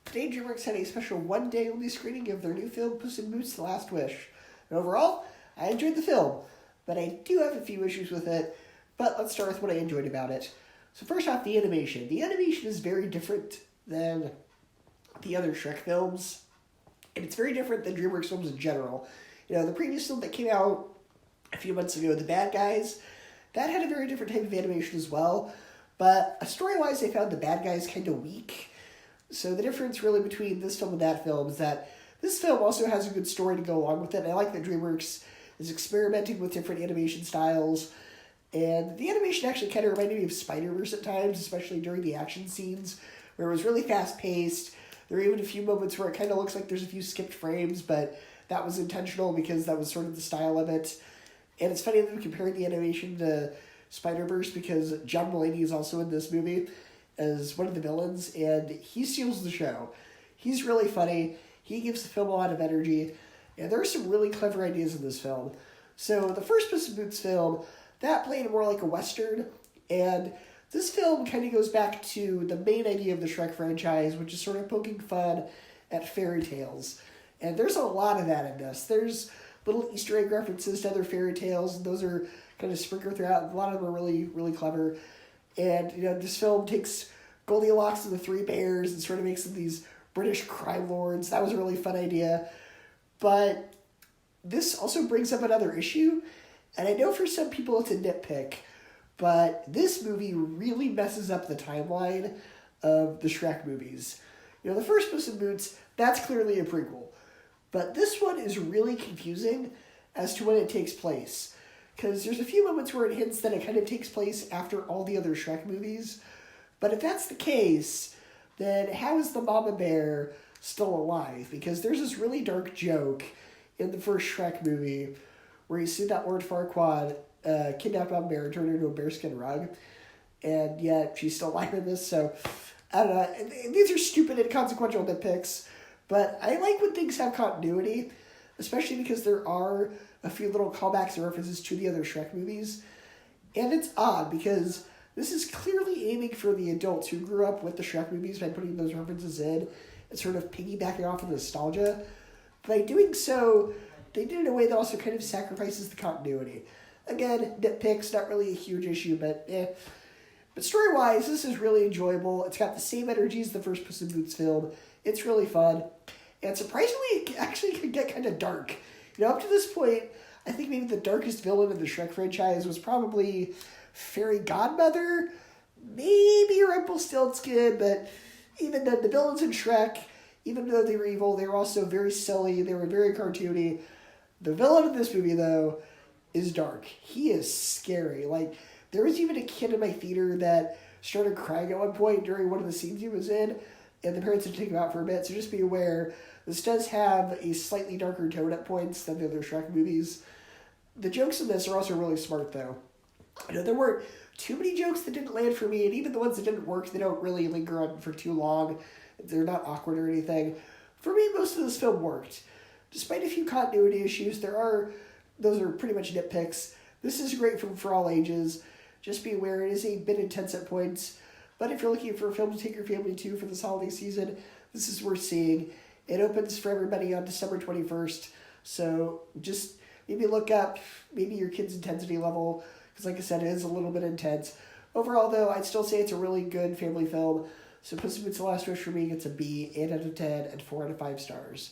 Today, DreamWorks had a special one-day-only screening of their new film, Puss in Boots: The Last Wish. And overall, I enjoyed the film, but I do have a few issues with it. But let's start with what I enjoyed about it. So first off, the animation. The animation is very different than the other Shrek films, and it's very different than DreamWorks films in general. The previous film that came out a few months ago, The Bad Guys, that had a very different type of animation as well. But story-wise, I found The Bad Guys kind of weak. So the difference really between this film and that film is that this film also has a good story to go along with it. And I like that DreamWorks is experimenting with different animation styles. And the animation actually kind of reminded me of Spider-Verse at times, especially during the action scenes, where it was really fast-paced. There were even a few moments where it kind of looks like there's a few skipped frames, but that was intentional because that was sort of the style of it. And it's funny that we compared the animation to Spider-Verse because John Mulaney is also in this movie as one of the villains, and he steals the show. He's really funny. He gives the film a lot of energy, and there are some really clever ideas in this film. So the first Puss in Boots film, that played more like a Western, and this film kind of goes back to the main idea of the Shrek franchise, which is sort of poking fun at fairy tales. And there's a lot of that in this. There's little Easter egg references to other fairy tales, and those are kind of sprinkled throughout. A lot of them are really, really clever. And, this film takes Goldilocks and the Three Bears and sort of makes them these British crime lords. That was a really fun idea. But this also brings up another issue, and I know for some people it's a nitpick, but this movie really messes up the timeline of the Shrek movies. The first Puss in Boots, that's clearly a prequel. But this one is really confusing as to when it takes place. Because there's a few moments where it hints that it kind of takes place after all the other Shrek movies. But if that's the case, then how is the mama bear still alive? Because there's this really dark joke in the first Shrek movie where you see that Lord Farquaad kidnap Mama Bear and turn her into a bearskin rug. And yet she's still alive in this, so I don't know. These are stupid, inconsequential nitpicks. But I like when things have continuity, especially because there are a few little callbacks and references to the other Shrek movies. And it's odd because this is clearly aiming for the adults who grew up with the Shrek movies by putting those references in and sort of piggybacking off of nostalgia. By doing so, they did it in a way that also kind of sacrifices the continuity. Again, nitpicks, not really a huge issue, but eh. But story-wise, this is really enjoyable. It's got the same energy as the first Puss in Boots film. It's really fun. And surprisingly, it actually can get kind of dark. Up to this point, I think maybe the darkest villain in the Shrek franchise was probably Fairy Godmother, maybe Rumpelstiltskin, but even then, the villains in Shrek, even though they were evil, they were also very silly, they were very cartoony. The villain in this movie, though, is dark. He is scary. There was even a kid in my theater that started crying at one point during one of the scenes he was in, and the parents had to take him out for a bit, so just be aware, this does have a slightly darker tone at points than the other Shrek movies. The jokes in this are also really smart, though. There weren't too many jokes that didn't land for me, and even the ones that didn't work, they don't really linger on for too long. They're not awkward or anything. For me, most of this film worked. Despite a few continuity issues, those are pretty much nitpicks. This is a great film for all ages. Just be aware it is a bit intense at points, but if you're looking for a film to take your family to for this holiday season, this is worth seeing. It opens for everybody on December 21st, so just maybe look up maybe your kid's intensity level, because like I said, it is a little bit intense. Overall, though, I'd still say it's a really good family film, so Puss in Boots: The Last Wish for me gets a B, 8 out of 10, and 4 out of 5 stars.